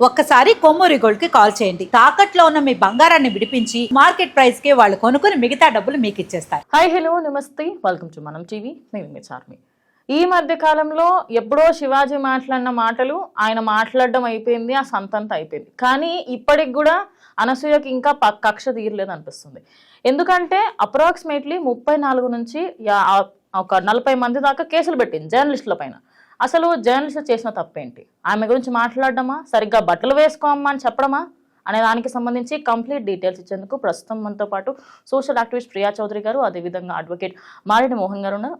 ఒక్కసారి కొమ్మూరి గోల్డ్ కి కాల్ చేయండి. తాకట్లో ఉన్న మీ బంగారాన్ని విడిపించి మార్కెట్ ప్రైస్ కి వాళ్ళు కొనుక్కుని మిగతా డబ్బులు మీకు ఇచ్చేస్తారు. హాయ్ హలో నమస్తే, వెల్కమ్ టు మనం టీవీ. నేను మీ చార్మి. ఈ మధ్య కాలంలో ఎప్పుడో శివాజీ మాట్లాడిన మాటలు ఆయన మాట్లాడడం అయిపోయింది, ఆ సంతంత అయిపోయింది. కానీ ఇప్పటికి కూడా అనసూయకి ఇంకా కక్ష తీరలేదు అనిపిస్తుంది. ఎందుకంటే అప్రాక్సిమేట్లీ 34 నుంచి ఒక 40 మంది దాకా కేసులు పెట్టింది జర్నలిస్టుల పైన. అసలు జర్నలిస్టులు చేసిన తప్పేంటి? ఆమె గురించి మాట్లాడడమా, సరిగ్గా బట్టలు వేసుకోమ్మా అని చెప్పడమా అనే దానికి సంబంధించి కంప్లీట్ డీటెయిల్స్ ఇచ్చేందుకు ప్రస్తుతం మనతో పాటు సోషల్ యాక్టివిస్ట్ ప్రియా చౌదరి గారు, అదేవిధంగా అడ్వకేట్ మారెడ్డి మోహన్ గారు ఉన్నారు.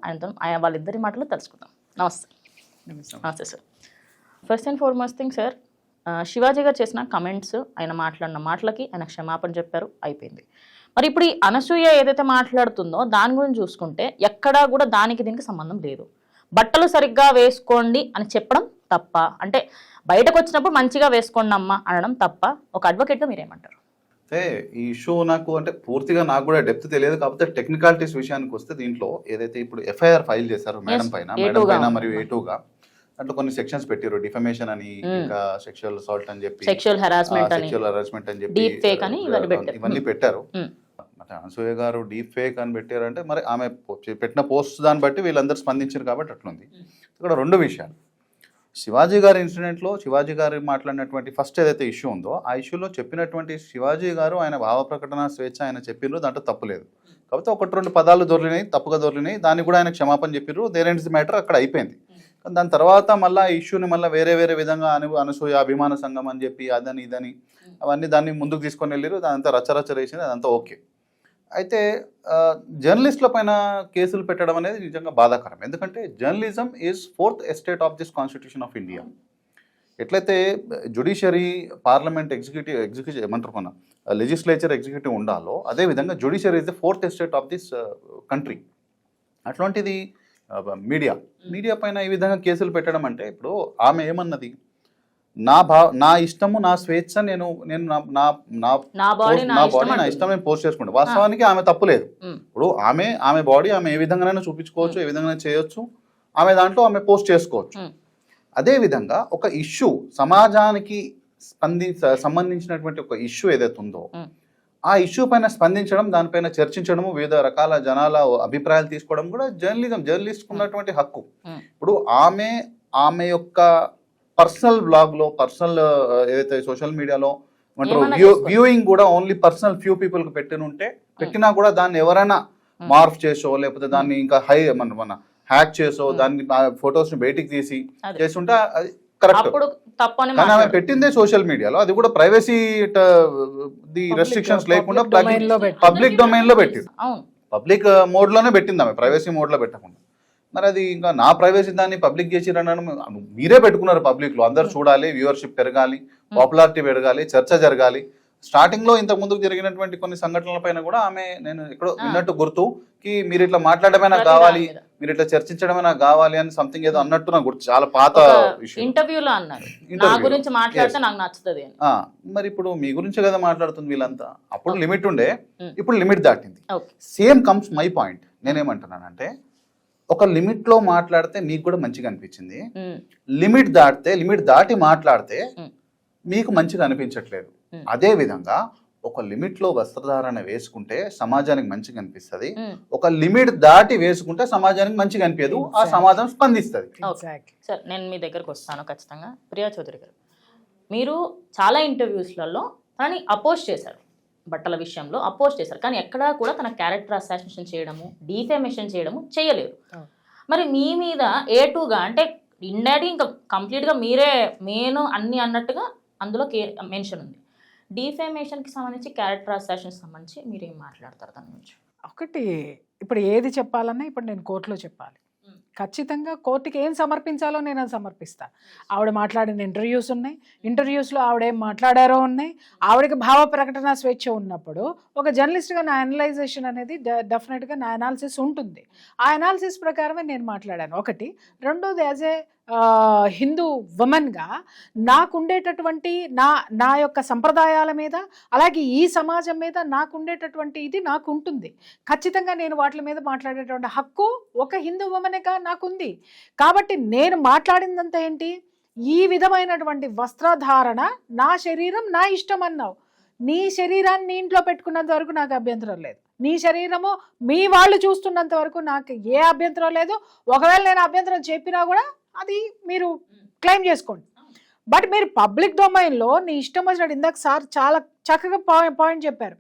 వాళ్ళిద్దరి మాటలు తెలుసుకుందాం. నమస్తే. నమస్తే sir. First and foremost thing sir, Shivaji గారు చేసిన కమెంట్స్, ఆయన మాట్లాడిన మాటలకి ఆయన క్షమాపణ చెప్పారు, అయిపోయింది. మరి ఇప్పుడు ఈ అనసూయ ఏదైతే మాట్లాడుతుందో దాని గురించి చూసుకుంటే ఎక్కడా కూడా దానికి దీనికి సంబంధం లేదు. బట్టలు సరిగ్గా వేసుకోండి అని చెప్పడం తప్ప, అంటే బయటకు వచ్చినప్పుడు మంచిగా వేసుకోండి అమ్మా అనడం తప్ప, ఒక అడ్వకేట్గా మీరేమంటారు? అంటే ఈ ఇష్యూ నాకు అంటే పూర్తిగా నాకు కూడా డెప్త్ తెలియదు. కాకపోతే టెక్నికాలిటీస్ విషయానికి వస్తే దీంట్లో ఏదైతే ఇప్పుడు ఎఫ్ఐఆర్ ఫైల్ చేశారు మేడం పైన మరియు A2గా, దాంట్లో కొన్ని సెక్షన్స్ పెట్టారు. డిఫమేషన్ అని, ఇంకా సెక్షువల్ అసాల్ట్ అని చెప్పి, సెక్షువల్ హెరాస్మెంట్ అని చెప్పి, డీప్ ఫేక్ అని ఇవన్నీ పెట్టారు. అనసూయ గారు డీప్ ఫేక్ అని పెట్టారంటే మరి ఆమె పెట్టిన పోస్ట్ దాన్ని బట్టి వీళ్ళందరూ స్పందించారు కాబట్టి అట్లుంది. ఇక్కడ రెండు విషయాలు. శివాజీ గారి ఇన్సిడెంట్లో శివాజీ గారు మాట్లాడినటువంటి ఫస్ట్ ఏదైతే ఇష్యూ ఉందో ఆ ఇష్యూలో చెప్పినటువంటి శివాజీ గారు ఆయన భావ ప్రకటన స్వేచ్ఛ ఆయన చెప్పిర్రు, దాంట్లో తప్పు లేదు. కాకపోతే 1-2 పదాలు దొరికినాయి, తప్పుగా దొరికినాయి, దాన్ని కూడా ఆయన క్షమాపణ చెప్పిర్రు. దేర్ ఎండ్స్ ది మ్యాటర్, అక్కడ అయిపోయింది. దాని తర్వాత మళ్ళీ ఈ ఇష్యూని మళ్ళీ వేరే విధంగా అనసూయ అభిమాన సంఘం అని చెప్పి అదని ఇదని అవన్నీ దాన్ని ముందుకు తీసుకొని వెళ్ళారు. దానంతా రచ్చరచ్చ వేసింది, అదంతా ఓకే. అయితే జర్నలిస్టుల పైన కేసులు పెట్టడం అనేది నిజంగా బాధాకరం. ఎందుకంటే journalism is 4th estate of this constitution of India. ఎట్లయితే జుడిషియరీ, పార్లమెంట్, ఎగ్జిక్యూటివ్ ఏమంటారు మన లెజిస్లేచర్, ఎగ్జిక్యూటివ్ ఉండాలో, అదేవిధంగా judiciary is the 4th estate of this country. అట్లాంటిది మీడియా పైన ఈ విధంగా కేసులు పెట్టడం అంటే, ఇప్పుడు ఆమె ఏమన్నది, నా ఇష్టము, నా స్వేచ్ఛ, నేను నా బాడీ నా ఇష్టం నేను పోస్ట్ చేసుకుంటాను. వాస్తవానికి ఆమె తప్పు లేదు. ఇప్పుడు ఆమె బాడీ ఆమె ఏ విధంగానైనా చూపించుకోవచ్చు, ఏ విధంగా చేయొచ్చు, ఆమె దాంట్లో ఆమె పోస్ట్ చేసుకోవచ్చు. అదే విధంగా ఒక ఇష్యూ, సమాజానికి సంబంధించినటువంటి ఒక ఇష్యూ ఏదైతే ఉందో ఆ ఇష్యూ పైన స్పందించడం, దానిపైన చర్చించడము, వివిధ రకాల జనాల అభిప్రాయాలు తీసుకోవడం కూడా జర్నలిస్ట్ ఉన్నటువంటి హక్కు. ఇప్పుడు ఆమె యొక్క పర్సనల్ బ్లాగ్లో, పర్సనల్ ఏదైతే సోషల్ మీడియాలో వ్యూయింగ్ కూడా ఓన్లీ పర్సనల్ ఫ్యూ పీపుల్కి పెట్టినా కూడా దాన్ని ఎవరైనా మార్ఫ్ చేసో, లేకపోతే దాన్ని ఇంకా మన హ్యాక్ చేసో, దాన్ని ఫొటోస్ ని బయటికి తీసి చేస్తుంటే అది కరెక్ట్. కానీ ఆమె పెట్టిందే సోషల్ మీడియాలో, అది కూడా ప్రైవసీ రెస్ట్రిక్షన్స్ లేకుండా పబ్లిక్ డొమైన్ లో పెట్టింది. పబ్లిక్ మోడ్ లోనే పెట్టింది ఆమె, ప్రైవసీ మోడ్ లో పెట్టకుండా. మరి అది ఇంకా నా ప్రైవసీ దాన్ని పబ్లిక్ చేసిరనడం, మీరే పెట్టుకున్నారు పబ్లిక్లో. అందరు చూడాలి, వ్యూవర్షిప్ పెరగాలి, పాపులారిటీ పెరగాలి, చర్చ జరగాలి. స్టార్టింగ్లో ఇంతకు ముందుకు జరిగినటువంటి కొన్ని సంఘటనల పైన కూడా నేను ఎక్కడో విన్నట్టు గుర్తు, కి మీరు ఇట్లా మాట్లాడమే నాకు కావాలి, మీరు ఇట్లా చర్చించడమే నాకు కావాలి అని సంథింగ్ ఏదో అన్నట్టు నాకు గుర్తు. చాలా పాత విషయం, ఇంటర్వ్యూలో అన్నారు, నా గురించి మాట్లాడితే నాకు నచ్చుతుంది. మరి ఇప్పుడు మీ గురించి కదా మాట్లాడుతుంది వీళ్ళంతా. అప్పుడు లిమిట్ ఉండే, ఇప్పుడు లిమిట్ దాటింది. Same comes my point. నేనేమంటున్నానంటే, ఒక లిమిట్ లో మాట్లాడితే మీకు కూడా మంచిగా అనిపించింది, లిమిట్ దాటి మాట్లాడితే మీకు మంచిగా అనిపించట్లేదు. అదే విధంగా ఒక లిమిట్ లో వస్త్రధారణ వేసుకుంటే సమాజానికి మంచిగా అనిపిస్తుంది, ఒక లిమిట్ దాటి వేసుకుంటే సమాజానికి మంచిగా అనిపించదు, ఆ సమాజం స్పందిస్తుంది. సార్, నేను మీ దగ్గరకు వస్తాను ఖచ్చితంగా. ప్రియా చౌదరి గారు, మీరు చాలా ఇంటర్వ్యూస్లలో తనని అపోజ్ చేశారు, బట్టల విషయంలో అపోజ్ చేశారు, కానీ ఎక్కడా కూడా తన క్యారెక్టర్ అసాసినేషన్ చేయడము, డీఫేమేషన్ చేయడము చేయలేదు. మరి మీ మీద A2గా, అంటే ఇండైరెక్ట్గా ఇంకా కంప్లీట్గా మీరే మెయిన్ అన్ని అన్నట్టుగా అందులో మెన్షన్ ఉంది. డీఫేమేషన్కి సంబంధించి, క్యారెక్టర్ అసాసినేషన్ సంబంధించి మీరు ఏం మాట్లాడతారు దాని గురించి? ఒకటి, ఇప్పుడు ఏది చెప్పాలన్నా ఇప్పుడు నేను కోర్టులో చెప్పాలి. ఖచ్చితంగా కోర్టుకి ఏం సమర్పించాలో నేను అది సమర్పిస్తా. ఆవిడ మాట్లాడిన ఇంటర్వ్యూస్ ఉన్నాయి, ఇంటర్వ్యూస్లో ఆవిడేం మాట్లాడారో ఉన్నాయి. ఆవిడకి భావ ప్రకటన స్వేచ్ఛ ఉన్నప్పుడు ఒక జర్నలిస్ట్గా నా అనలైజేషన్ అనేది డెఫినెట్గా నా అనాలిసిస్ ఉంటుంది. ఆ అనాలిసిస్ ప్రకారమే నేను మాట్లాడాను. ఒకటి. రెండోది, యాజ్ ఏ హిందూ ఉమెన్గా నాకుండేటటువంటి నా యొక్క సంప్రదాయాల మీద, అలాగే ఈ సమాజం మీద నాకుండేటటువంటి ఇది నాకు ఉంటుంది. ఖచ్చితంగా నేను వాటి మీద మాట్లాడేటువంటి హక్కు ఒక హిందూ ఉమెన్గా నాకుంది. కాబట్టి నేను మాట్లాడిందంతా ఏంటి, ఈ విధమైనటువంటి వస్త్రధారణ నా శరీరం నా ఇష్టం అన్నావు. నీ శరీరాన్ని నీ ఇంట్లో పెట్టుకున్నంత వరకు నాకు అభ్యంతరం లేదు. నీ శరీరము మీ వాళ్ళు చూస్తున్నంత వరకు నాకు ఏ అభ్యంతరం లేదు. ఒకవేళ నేను అభ్యంతరం చెప్పినా కూడా అది మీరు క్లెయిమ్ చేసుకోండి. బట్ మీరు పబ్లిక్ డొమైన్లో నీ ఇష్టం వచ్చినట్టు, ఇందాక సార్ చాలా చక్కగా పాయింట్ చెప్పారు.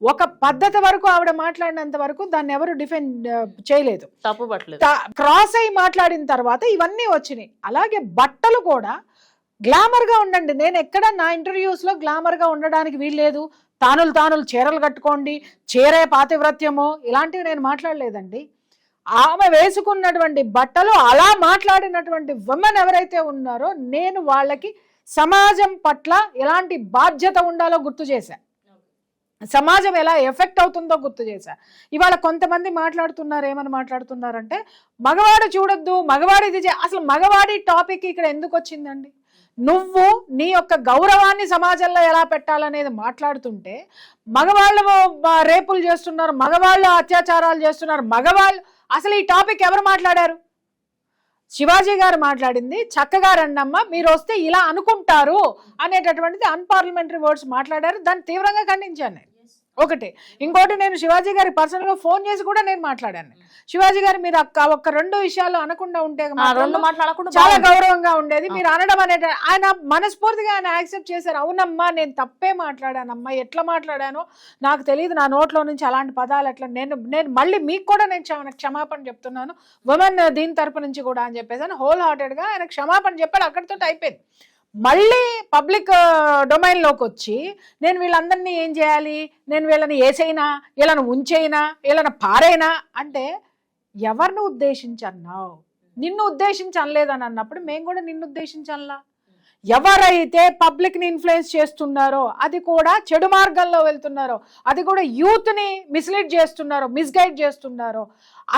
ఒక పద్ధతి వరకు ఆవిడ మాట్లాడినంత వరకు దాన్ని ఎవరు డిఫెండ్ చేయలేదు, తప్పు పట్టలేదు. క్రాస్ అయి మాట్లాడిన తర్వాత ఇవన్నీ వచ్చినాయి. అలాగే బట్టలు కూడా గ్లామర్గా ఉండండి. నేను ఎక్కడ నా ఇంటర్వ్యూస్లో గ్లామర్గా ఉండడానికి వీల్లేదు, తానులు చీరలు కట్టుకోండి, చీరే పాతివ్రత్యమో ఇలాంటివి నేను మాట్లాడలేదండి. ఆమె వేసుకున్నటువంటి బట్టలు అలా మాట్లాడినటువంటి విమెన్ ఎవరైతే ఉన్నారో నేను వాళ్ళకి సమాజం పట్ల ఎలాంటి బాధ్యత ఉండాలో గుర్తు చేశా, సమాజం ఎలా ఎఫెక్ట్ అవుతుందో గుర్తు చేశా. ఇవాళ కొంతమంది మాట్లాడుతున్నారు, ఏమని మాట్లాడుతున్నారంటే మగవాడు చూడొద్దు, మగవాడు ఇది అసలు మగవాడి టాపిక్ ఇక్కడ ఎందుకు వచ్చిందండి? నువ్వు నీ యొక్క గౌరవాన్ని సమాజంలో ఎలా పెట్టాలనేది మాట్లాడుతుంటే మగవాళ్ళు రేపులు చేస్తున్నారు, మగవాళ్ళు అత్యాచారాలు చేస్తున్నారు, మగవాళ్ళు అసలు ఈ టాపిక్ ఎవరు మాట్లాడారు? శివాజీ గారు మాట్లాడింది చక్కగా రండమ్మ, మీరు వస్తే ఇలా అనుకుంటారు అనేటటువంటిది అన్పార్లమెంటరీ వర్డ్స్ మాట్లాడారు. దాన్ని తీవ్రంగా ఖండించాను నేను. ఒకటి. ఇంకోటి, నేను శివాజీ గారి పర్సనల్గా ఫోన్ చేసి కూడా నేను మాట్లాడాను. శివాజీ గారు మీరు ఒక్క 2 విషయాలు అనకుండా ఉంటే చాలా గౌరవంగా ఉండేది. మీరు అనడం అనేది ఆయన మనస్ఫూర్తిగా ఆయన యాక్సెప్ట్ చేశారు. అవునమ్మా నేను తప్పే మాట్లాడానమ్మా, ఎట్లా మాట్లాడానో నాకు తెలియదు, నా నోట్లో నుంచి అలాంటి పదాలు ఎట్లా, నేను మళ్ళీ మీకు కూడా నేను క్షమాపణ చెప్తున్నాను ఉమెన్ దీని తరపు నుంచి కూడా అని చెప్పేసి హోల్ హార్టెడ్గా ఆయన క్షమాపణ చెప్పాడు. అక్కడితో అయిపోయింది. మళ్ళీ పబ్లిక్ డొమైన్లోకి వచ్చి నేను వీళ్ళందరినీ ఏం చేయాలి, నేను వీళ్ళని వేసైనా, వీళ్ళని ఉంచైనా, వీళ్ళని పారైనా అంటే ఎవరిని ఉద్దేశించి అన్నావు? నిన్ను ఉద్దేశించి అనలేదని అన్నప్పుడు మేము కూడా నిన్ను ఉద్దేశించల్లా. ఎవరైతే పబ్లిక్ని ఇన్ఫ్లుయెన్స్ చేస్తున్నారో, అది కూడా చెడు మార్గంలో వెళ్తున్నారో, అది కూడా యూత్ని మిస్లీడ్ చేస్తున్నారో, మిస్గైడ్ చేస్తున్నారో,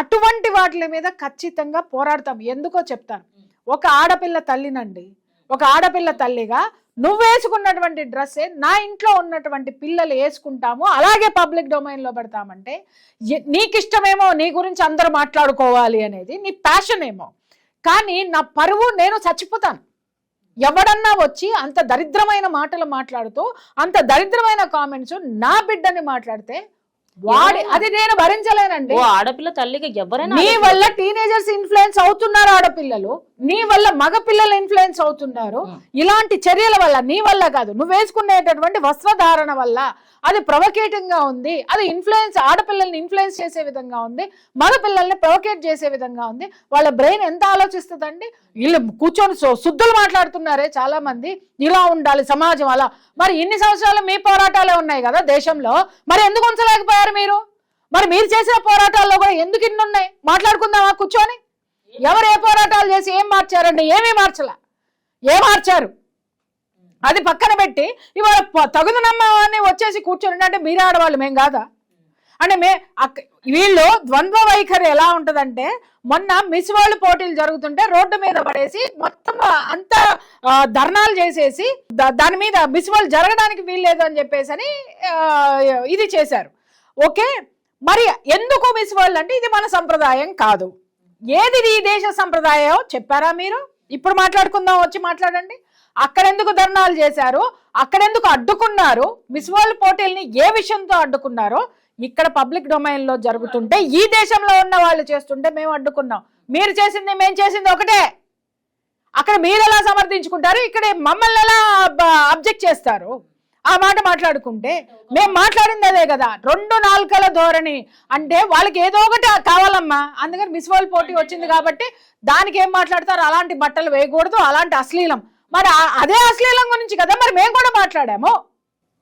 అటువంటి వాటి మీద ఖచ్చితంగా పోరాడతాం. ఎందుకో చెప్తాను. ఒక ఆడపిల్ల తల్లినండి, ఒక ఆడపిల్ల తల్లిగా నువ్వు వేసుకున్నటువంటి డ్రెస్సే నా ఇంట్లో ఉన్నటువంటి పిల్లలు వేసుకుంటాము, అలాగే పబ్లిక్ డొమైన్లో పెడతామంటే నీకు ఇష్టమేమో, నీ గురించి అందరూ మాట్లాడుకోవాలి అనేది నీ ప్యాషన్ ఏమో, కానీ నా పరువు నేను చచ్చిపోతాను. ఎవడన్నా వచ్చి అంత దరిద్రమైన మాటలు మాట్లాడుతూ, అంత దరిద్రమైన కామెంట్స్ నా బిడ్డని మాట్లాడితే అది నేను భరించలేనండి. ఆడపిల్ల తల్లికి ఎవరైనా నీ వల్ల టీనేజర్స్ ఇన్ఫ్లుయెన్స్ అవుతున్నారు, ఆడపిల్లలు నీ వల్ల మగ పిల్లలు ఇన్ఫ్లుయెన్స్ అవుతున్నారు. ఇలాంటి చర్యల వల్ల, నీ వల్ల కాదు, నువ్వు వేసుకునేటటువంటి వస్త్రధారణ వల్ల అది ప్రొవకేటింగ్ గా ఉంది, అది ఇన్ఫ్లుయెన్స్, ఆడపిల్లల్ని ఇన్ఫ్లుయెన్స్ చేసే విధంగా ఉంది, మగ పిల్లల్ని ప్రొవకేట్ చేసే విధంగా ఉంది. వాళ్ళ బ్రెయిన్ ఎంత ఆలోచిస్తుందండి? వీళ్ళు కూర్చొని శుద్ధులు మాట్లాడుతున్నారే చాలా మంది, ఇలా ఉండాలి సమాజం అలా. మరి ఇన్ని సంవత్సరాలు మీ పోరాటాలే ఉన్నాయి కదా దేశంలో, మరి ఎందుకు ఉంచలేకపోయారు మీరు? మరి మీరు చేసిన పోరాటాల్లో కూడా ఎందుకు ఇన్ని ఉన్నాయి? మాట్లాడుకుందామా కూర్చొని? ఎవరు ఏ పోరాటాలు చేసి ఏం మార్చారండి? ఏమీ మార్చలా. ఏం మార్చారు అది పక్కన పెట్టి ఇవాళ తగుదనమ్మని వచ్చేసి కూర్చొని అంటే మీరే ఆడవాళ్ళు, మేం కాదా అంటే వీళ్ళు ద్వంద్వ వైఖరి ఎలా ఉంటుందంటే, మొన్న మిస్ వరల్డ్ పోటీలు జరుగుతుంటే రోడ్డు మీద పడేసి మొత్తం అంతా ధర్నాలు చేసేసి దాని మీద మిస్ వరల్డ్ జరగడానికి వీల్లేదు అని చెప్పేసి అని ఇది చేశారు. ఓకే, మరి ఎందుకు మిస్ వరల్డ్ అంటే ఇది మన సంప్రదాయం కాదు. ఏది ఈ దేశ సంప్రదాయం చెప్పారా మీరు? ఇప్పుడు మాట్లాడుకుందాం, వచ్చి మాట్లాడండి. అక్కడెందుకు ధర్నాలు చేశారు, అక్కడెందుకు అడ్డుకున్నారు, మిస్ వరల్డ్ పోటీల్ని ఏ విషయంతో అడ్డుకున్నారో ఇక్కడ పబ్లిక్ డొమైన్ లో జరుగుతుంటే, ఈ దేశంలో ఉన్న వాళ్ళు చేస్తుంటే మేము అడ్డుకున్నాం. మీరు చేసింది మేము చేసింది ఒకటే. అక్కడ మీరు ఎలా సమర్థించుకుంటారు, ఇక్కడ మమ్మల్ని ఎలా అబ్జెక్ట్ చేస్తారు? ఆ మాట మాట్లాడుకుంటే మేము మాట్లాడింది అదే కదా, 2 నాలుకల ధోరణి. అంటే వాళ్ళకి ఏదో ఒకటి కావాలమ్మా, అందుకని మిస్ వరల్డ్ పోటీ వచ్చింది కాబట్టి దానికి ఏం మాట్లాడతారు, అలాంటి బట్టలు వేయకూడదు, అలాంటి అశ్లీలం. మరి అదే అశ్లీలం గురించి కదా మరి మేము కూడా మాట్లాడాము.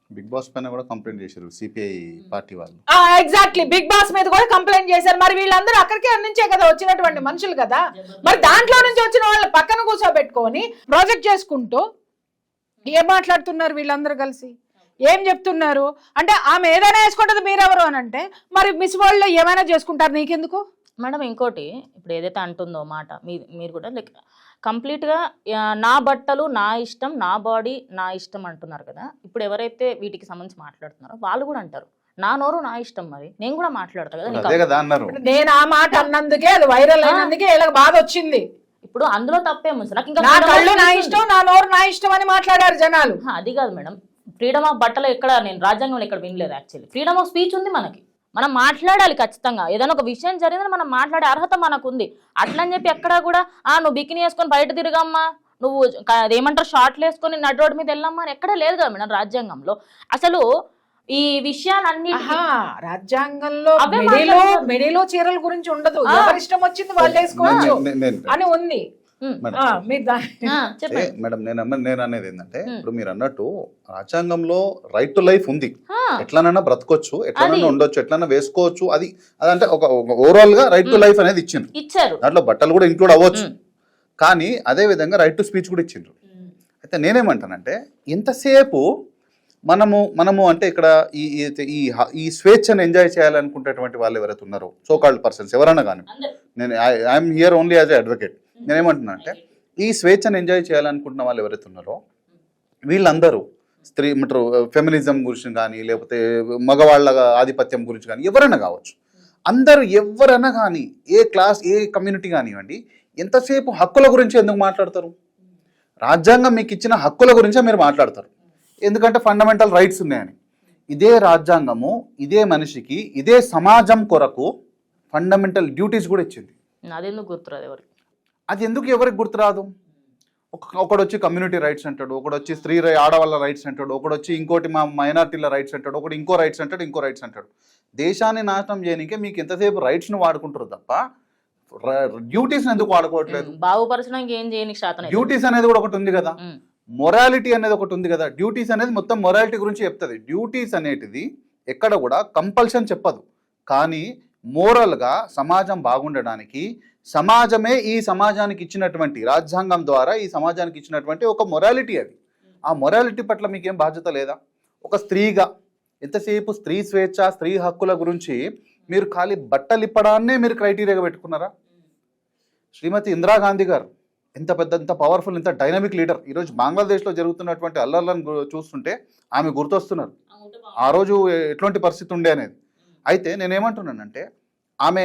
బిగ్ బాస్ పైన కూడా కంప్లైంట్ చేశారు సిపిఐ పార్టీ వాళ్ళు. ఎగ్జాక్ట్లీ, బిగ్ బాస్ మీద కూడా కంప్లైంట్ చేశారు. మరి వీళ్ళందరూ అక్కడికే నుంచే కదా వచ్చినటువంటి మనుషులు కదా, మరి దాంట్లో నుంచి వచ్చిన వాళ్ళ పక్కన కూర్చోబెట్టుకొని ప్రాజెక్ట్ చేసుకుంటూ ఏం మాట్లాడుతున్నారు వీళ్ళందరూ కలిసి? ఏం చెప్తున్నారు అంటే ఆమె ఏదైనా వేసుకుంటుంది, మీరెవరు అని అంటే మరి మిస్ వరల్డ్ లో ఏమైనా చేసుకుంటారు, నీకెందుకు మేడం? ఇంకోటి, ఇప్పుడు ఏదైతే అంటుందో మాట మీరు కూడా లైక్ కంప్లీట్గా నా బట్టలు నా ఇష్టం, నా బాడీ నా ఇష్టం అంటున్నారు కదా. ఇప్పుడు ఎవరైతే వీటికి సంబంధించి మాట్లాడుతున్నారో వాళ్ళు కూడా అంటారు నా నోరు నా ఇష్టం, మరి నేను కూడా మాట్లాడతా కదా. నేను ఆ మాట అన్నందుకే అది వైరల్ అయినందుకే ఇలా బాధ వచ్చింది. ఇప్పుడు అందులో తప్పేమో సార్ నాకు ఇంకా నా freedom of కళ్ళు నా speech ఉంది. ఇష్టం, నా నోరు నా ఇష్టం అని మాట్లాడారు జనాలు. అది కాదు మేడం, ఫ్రీడమ్ ఆఫ్ బట్టలు ఎక్కడ నేను రాజ్యాంగంలో ఇక్కడ వినలేదు. యాక్చువల్లీ ఫ్రీడమ్ ఆఫ్ స్పీచ్ ఉంది మనకి, మనం మాట్లాడాలి ఖచ్చితంగా. ఏదైనా ఒక విషయం జరిగిందని మనం మాట్లాడే అర్హత మనకు ఉంది. అట్లని చెప్పి ఎక్కడా కూడా నువ్వు బికిని వేసుకొని బయట తిరగమ్మా, నువ్వు ఏమంటారు షార్ట్లు వేసుకొని నడు రోడ్డు మీద వెళ్ళమ్మా అని ఎక్కడ లేదు కదా మేడం రాజ్యాంగంలో. అసలు ఈ విషయాలన్నీ రాజ్యాంగంలో అవే మెడలో మాట్లాడుతున్నారు. మెడలో చీరల గురించి ఉండదు, ఎవరి ఇష్టం వచ్చింది వాళ్ళు వేసుకోవచ్చు అని ఉంది. మీరు చెప్పండి మేడం నేను అనేది ఏంటంటే ఇప్పుడు మీరు అన్నట్టు రాజ్యాంగంలో రైట్ టు లైఫ్ ఉంది, ఎట్లనైనా బ్రతకొచ్చు, ఎట్లనైనా ఉండొచ్చు, ఎట్లైనా వేసుకోవచ్చు. అది అదంటే ఒక ఓవరాల్ గా రైట్ టు లైఫ్ అనేది ఇచ్చారు. దాంట్లో బట్టలు కూడా ఇంక్లూడ్ అవ్వచ్చు. కానీ అదే విధంగా రైట్ టు స్పీచ్ కూడా ఇచ్చిండ్రు. అయితే నేనేమంటానంటే ఎంతసేపు మనము అంటే ఇక్కడ ఈ స్వేచ్ఛను ఎంజాయ్ చేయాలనుకునేటువంటి వాళ్ళు ఎవరైతే ఉన్నారో సో కాల్డ్ పర్సన్స్ ఎవరైనా కానీ, నేను I'm here only as a advocate. నేనేమంటున్నా అంటే ఈ స్వేచ్ఛను ఎంజాయ్ చేయాలనుకుంటున్న వాళ్ళు ఎవరైతే ఉన్నారో వీళ్ళందరూ స్త్రీ ఫెమినిజం గురించి కానీ లేకపోతే మగవాళ్ళ ఆధిపత్యం గురించి కానీ ఎవరైనా కావచ్చు, అందరూ ఎవరైనా కానీ ఏ క్లాస్ ఏ కమ్యూనిటీ కానివ్వండి, ఎంతసేపు హక్కుల గురించి ఎందుకు మాట్లాడతారు? రాజ్యాంగం మీకు ఇచ్చిన హక్కుల గురించే మీరు మాట్లాడతారు, ఎందుకంటే ఫండమెంటల్ రైట్స్ ఉన్నాయని. ఇదే రాజ్యాంగము ఇదే మనిషికి ఇదే సమాజం కొరకు ఫండమెంటల్ డ్యూటీస్ కూడా ఇచ్చింది. అదెందుకు గుర్తురాదు ఎవరికి? అది ఎందుకు ఎవరికి గుర్తురాదు? ఒకడు వచ్చి కమ్యూనిటీ రైట్స్ అంటాడు, ఒకడు వచ్చి స్త్రీ ఆడవాళ్ళ రైట్స్ అంటాడు, ఒకడు వచ్చి ఇంకోటి మా మైనార్టీల రైట్స్ అంటాడు, ఒకటి ఇంకో రైట్స్ అంటాడు, ఇంకో రైట్స్ అంటాడు. దేశాన్ని నాశనం చేయడానికే మీకు ఎంతసేపు రైట్స్ను వాడుకుంటారు తప్ప డ్యూటీస్ ఎందుకు వాడుకోవట్లేదు? బాగుపరచడానికి ఏం చేయని శాతం డ్యూటీస్ అనేది కూడా ఒకటి ఉంది కదా, మొరాలిటీ అనేది ఒకటి ఉంది కదా. డ్యూటీస్ అనేది మొత్తం మొరాలిటీ గురించి చెప్తుంది. డ్యూటీస్ అనేటిది ఎక్కడ కూడా కంపల్షన్ చెప్పదు, కానీ మోరల్గా సమాజం బాగుండడానికి సమాజమే ఈ సమాజానికి ఇచ్చినటువంటి రాజ్యాంగం ద్వారా ఈ సమాజానికి ఇచ్చినటువంటి ఒక మొరాలిటీ అది. ఆ మొరాలిటీ పట్ల మీకేం బాధ్యత లేదా? ఒక స్త్రీగా ఎంతసేపు స్త్రీ స్వేచ్ఛ స్త్రీ హక్కుల గురించి మీరు ఖాళీ బట్టలు ఇప్పడాన్నే మీరు క్రైటీరియాగా పెట్టుకున్నారా? శ్రీమతి ఇందిరాగాంధీ గారు ఎంత పవర్ఫుల్, ఎంత డైనమిక్ లీడర్. ఈరోజు బంగ్లాదేశ్లో జరుగుతున్నటువంటి అల్లర్లను చూస్తుంటే ఆమె గుర్తొస్తున్నారు. ఆ రోజు ఎటువంటి పరిస్థితి ఉండే అనేది. అయితే నేనేమంటున్నానంటే ఆమె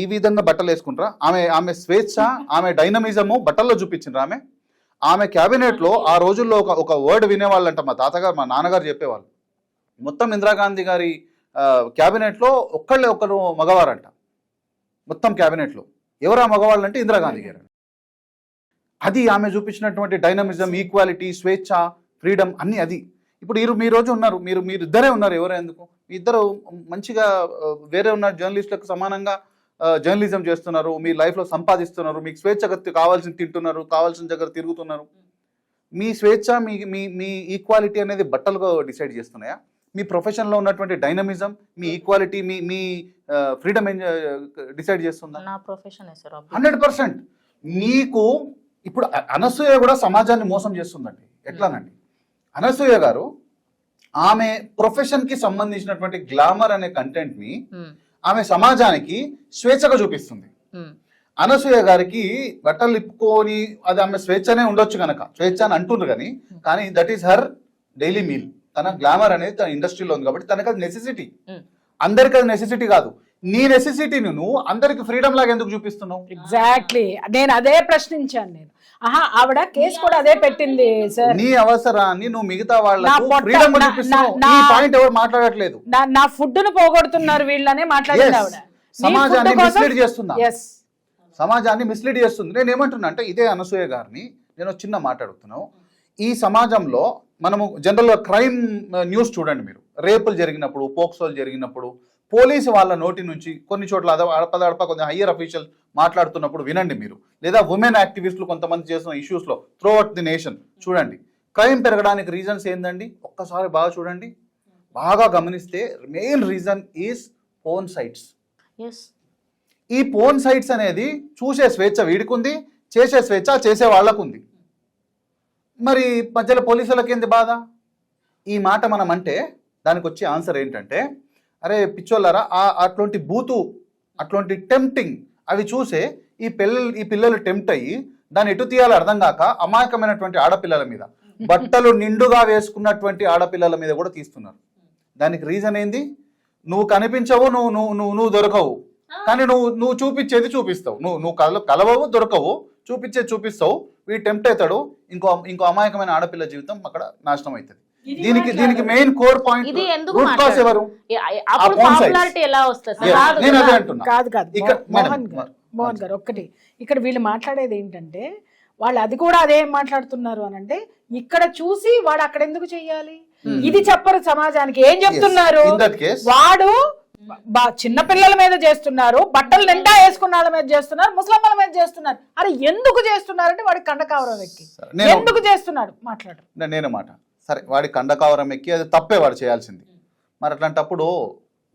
ఈ విధంగా బట్టలు వేసుకుంటారా? ఆమె స్వేచ్ఛ ఆమె డైనమిజము బట్టల్లో చూపించిండ్రా? ఆమె క్యాబినెట్లో ఆ రోజుల్లో ఒక వర్డ్ వినేవాళ్ళంట. మా తాతగారు మా నాన్నగారు చెప్పేవాళ్ళు, మొత్తం ఇందిరాగాంధీ గారి క్యాబినెట్లో ఒకరు మగవారంట. మొత్తం క్యాబినెట్లో ఎవరా మగవాళ్ళు అంటే ఇందిరాగాంధీ గారు. అది ఆమె చూపించినటువంటి డైనమిజం, ఈక్వాలిటీ, స్వేచ్ఛ, ఫ్రీడమ్ అన్నీ అది. ఇప్పుడు మీ రోజు ఉన్నారు, మీరు ఇద్దరే ఉన్నారు. ఎవరే ఎందుకు? మీ ఇద్దరు మంచిగా వేరే ఉన్న జర్నలిస్టులకు సమానంగా జర్నలిజం చేస్తున్నారు, మీ లైఫ్లో సంపాదిస్తున్నారు, మీకు స్వేచ్ఛగా కావాల్సింది తింటున్నారు, కావాల్సిన దగ్గర తిరుగుతున్నారు. మీ స్వేచ్ఛ మీ ఈక్వాలిటీ అనేది బట్టలుగా డిసైడ్ చేస్తున్నాయా? మీ ప్రొఫెషన్లో ఉన్నటువంటి డైనమిజం, మీ ఈక్వాలిటీ, మీ ఫ్రీడమ్ డిసైడ్ చేస్తుందా? నా ప్రొఫెషన్ 100%. మీకు ఇప్పుడు అనసూయ కూడా సమాజాన్ని మోసం చేస్తుందండి. ఎట్లానండి? అనసూయ గారు ఆమె ప్రొఫెషన్కి సంబంధించినటువంటి గ్లామర్ అనే కంటెంట్ని ఆమె సమాజానికి స్వేచ్ఛగా చూపిస్తుంది. అనసూయ గారికి బట్టలు ఇప్పుకొని అది ఆమె స్వేచ్ఛనే ఉండొచ్చు కనుక స్వేచ్ఛ అని అంటున్నారు, కానీ that is her daily meal. తన గ్లామర్ అనేది తన ఇండస్ట్రీలో ఉంది కాబట్టి తనకు అది నెసెసిటీ. అందరికి అది నెసెసిటీ కాదు. నీ నెసెసిటీని నువ్వు అందరికి ఫ్రీడమ్ లాగా ఎందుకు చూపిస్తున్నావు? ఎగ్జాక్ట్లీ, నేను అదే ప్రశ్నించాను. ఆవిడ కేసు కూడా అదే పెట్టింది సార్. నీ అవసరాన్ని నువ్వు మిగతా వాళ్ళకు ఫ్రీడమ్ చూపిస్తున్నావు. ఈ పాయింట్ ఎవరు మాట్లాడట్లేదు. నా ఫుడ్ ను పోగొడుతున్నారు వీళ్ళనే మాట్లాడింది ఆవిడ. సమాజాన్ని మిస్లీడ్ చేస్తుందా? సమాజాన్ని మిస్లీడ్ చేస్తుంది. నేను ఏమంటున్నా అంటే ఇదే అనసూయ గారిని నేను చిన్న మాట్లాడుతున్నాను. ఈ సమాజంలో మనము జనరల్గా క్రైమ్ న్యూస్ చూడండి మీరు. రేపులు జరిగినప్పుడు, పోక్సోలు జరిగినప్పుడు పోలీసు వాళ్ళ నోటి నుంచి కొన్ని చోట్ల అడప కొంచెం హయ్యర్ అఫీషియల్ మాట్లాడుతున్నప్పుడు వినండి మీరు. లేదా ఉమెన్ యాక్టివిస్టులు కొంతమంది చేసిన ఇష్యూస్లో త్రూ అవుట్ ది నేషన్ చూడండి. క్రైమ్ పెరగడానికి రీజన్స్ ఏందండి? ఒక్కసారి బాగా చూడండి, బాగా గమనిస్తే main reason is porn sites. ఈ పోర్న్ సైట్స్ అనేది చూసే స్వేచ్ఛ వీడికుంది, చేసే స్వేచ్ఛ చేసే వాళ్ళకుంది. మరి మధ్యలో పోలీసులకి ఏంది బాధ? ఈ మాట మనం అంటే దానికి వచ్చే ఆన్సర్ ఏంటంటే, అరే పిచ్చోళ్ళారా, అట్లాంటి బూతు అట్లాంటి టెంప్టింగ్ అవి చూసే ఈ పిల్లలు టెంప్ట్ అయ్యి దాన్ని ఎటు తీయాలో అర్థం కాక అమాయకమైనటువంటి ఆడపిల్లల మీద, బట్టలు నిండుగా వేసుకున్నటువంటి ఆడపిల్లల మీద కూడా తీస్తున్నారు. దానికి రీజన్ ఏంది? నువ్వు కనిపించవు, నువ్వు దొరకవు, కానీ నువ్వు చూపించేది చూపిస్తావు, నువ్వు కలవవు దొరకవు, చూపించేది చూపిస్తావు, వీడు టెంప్ట్ అవుతాడు, ఇంకో అమాయకమైన ఆడపిల్ల జీవితం అక్కడ నాశనం అవుతుంది. దీనికి మెయిన్ కోర్ పాయింట్ ఇది ఎందుకు రూట్ కాజ్ ఎవరు? అప్పుడు పాపులారిటీ ఎలా వస్తుంది? నేను అదే అంటున్నా. కాదు ఇక్కడ మోహన్ గారు ఒక్కటి, ఇక్కడ వీళ్ళు మాట్లాడేది ఏంటంటే వాళ్ళు అది కూడా అదే మాట్లాడుతున్నారు అని అంటే, ఇక్కడ చూసి వాడు అక్కడ ఎందుకు చెయ్యాలి, ఇది చెప్పరు సమాజానికి. ఏం చెప్తున్నారు, వాడు చిన్న పిల్లల మీద చేస్తున్నారు, బట్టలు నిండా వేసుకున్న వాళ్ళ మీద చేస్తున్నారు, ముసలమ్మల మీద చేస్తున్నారు. అరే ఎందుకు చేస్తున్నారంటే వాడికి కండకావరం ఎక్కి ఎందుకు చేస్తున్నాడు మాట్లాడు. నేను మాట సరే, వాడి కండకావరం ఎక్కి అది తప్పే వాడు చేయాల్సింది. మరి అట్లాంటప్పుడు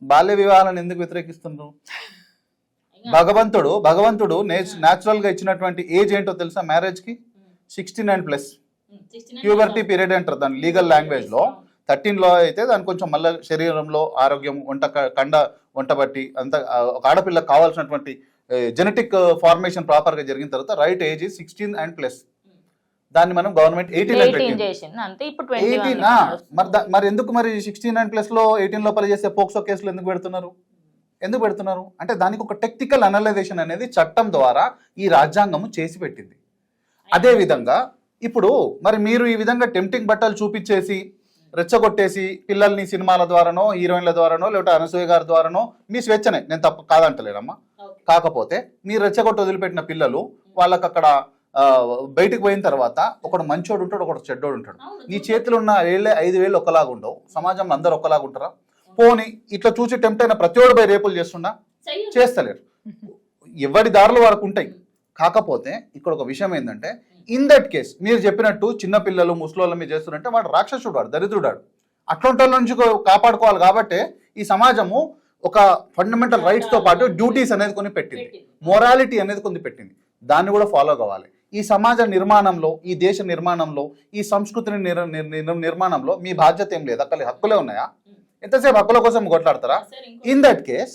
బాల్య వివాహాలను ఎందుకు వ్యతిరేకిస్తున్నారు? భగవంతుడు న్యాచురల్ గా ఇచ్చినటువంటి ఏజ్ ఏంటో తెలుసా మ్యారేజ్ కి? 69+. ప్యూబర్టీ పీరియడ్ అంటారు దాని లీగల్ లాంగ్వేజ్ లో. 13 అయితే దాని కొంచెం మళ్ళీ శరీరంలో ఆరోగ్యం వంట బట్టి అంత ఒక ఆడపిల్లకి కావాల్సినటువంటి జెనెటిక్ ఫార్మేషన్ ప్రాపర్ గా జరిగిన తర్వాత రైట్ ఏజ్ 16+. దాన్ని మనం గవర్నమెంట్ 18 మరి ఎందుకు మరి 16+, 18 లోపల చేసే పోక్సో కేసులు ఎందుకు పెడుతున్నారు అంటే దానికి ఒక టెక్నికల్ అనలైజేషన్ అనేది చట్టం ద్వారా ఈ రాజ్యాంగము చేసి పెట్టింది. అదే విధంగా ఇప్పుడు మరి మీరు ఈ విధంగా టెంప్టింగ్ బట్టలు చూపించేసి రెచ్చగొట్టేసి పిల్లల్ని సినిమాల ద్వారానో హీరోయిన్ల ద్వారానో లేకపోతే అనసూయ గారి ద్వారానో, మీ స్వేచ్ఛనే, నేను తప్పు కాదంటలేనమ్మా. కాకపోతే మీరు రెచ్చగొట్టి వదిలిపెట్టిన పిల్లలు వాళ్ళకి అక్కడ బయటకు పోయిన తర్వాత ఒకడు మంచోడు ఉంటాడు, ఒకడు చెడ్డోడు ఉంటాడు. నీ చేతిలో ఉన్న 5,000 ఒకలాగా ఉండవు, సమాజంలో అందరు ఒకలాగా ఉంటారా? పోనీ ఇట్లా చూసి టెంప్ట్ అయిన ప్రతివాడు పోయి రేపులు చేస్తలేరు, ఎవరి దారులు వారికి ఉంటాయి. కాకపోతే ఇక్కడ ఒక విషయం ఏంటంటే, ఇన్ దట్ కేస్ మీరు చెప్పినట్టు చిన్న పిల్లలు ముసలోళ్ళ మీద చేస్తున్నట్టే వాడు రాక్షసుడు, వాడు దరిద్రుడాడు. అట్లాంటి వాళ్ళ నుంచి కాపాడుకోవాలి. కాబట్టి ఈ సమాజము ఒక ఫండమెంటల్ రైట్స్ తో పాటు డ్యూటీస్ అనేది కొన్ని పెట్టింది, మొరాలిటీ అనేది కొన్ని పెట్టింది, దాన్ని కూడా ఫాలో కావాలి. ఈ సమాజ నిర్మాణంలో, ఈ దేశ నిర్మాణంలో, ఈ సంస్కృతిని నిర్మాణంలో మీ బాధ్యత ఏం లేదు? అక్కడ హక్కులే ఉన్నాయా? ఎంతసేపు హక్కుల కోసం కొట్లాడతారా? ఇన్ దట్ కేస్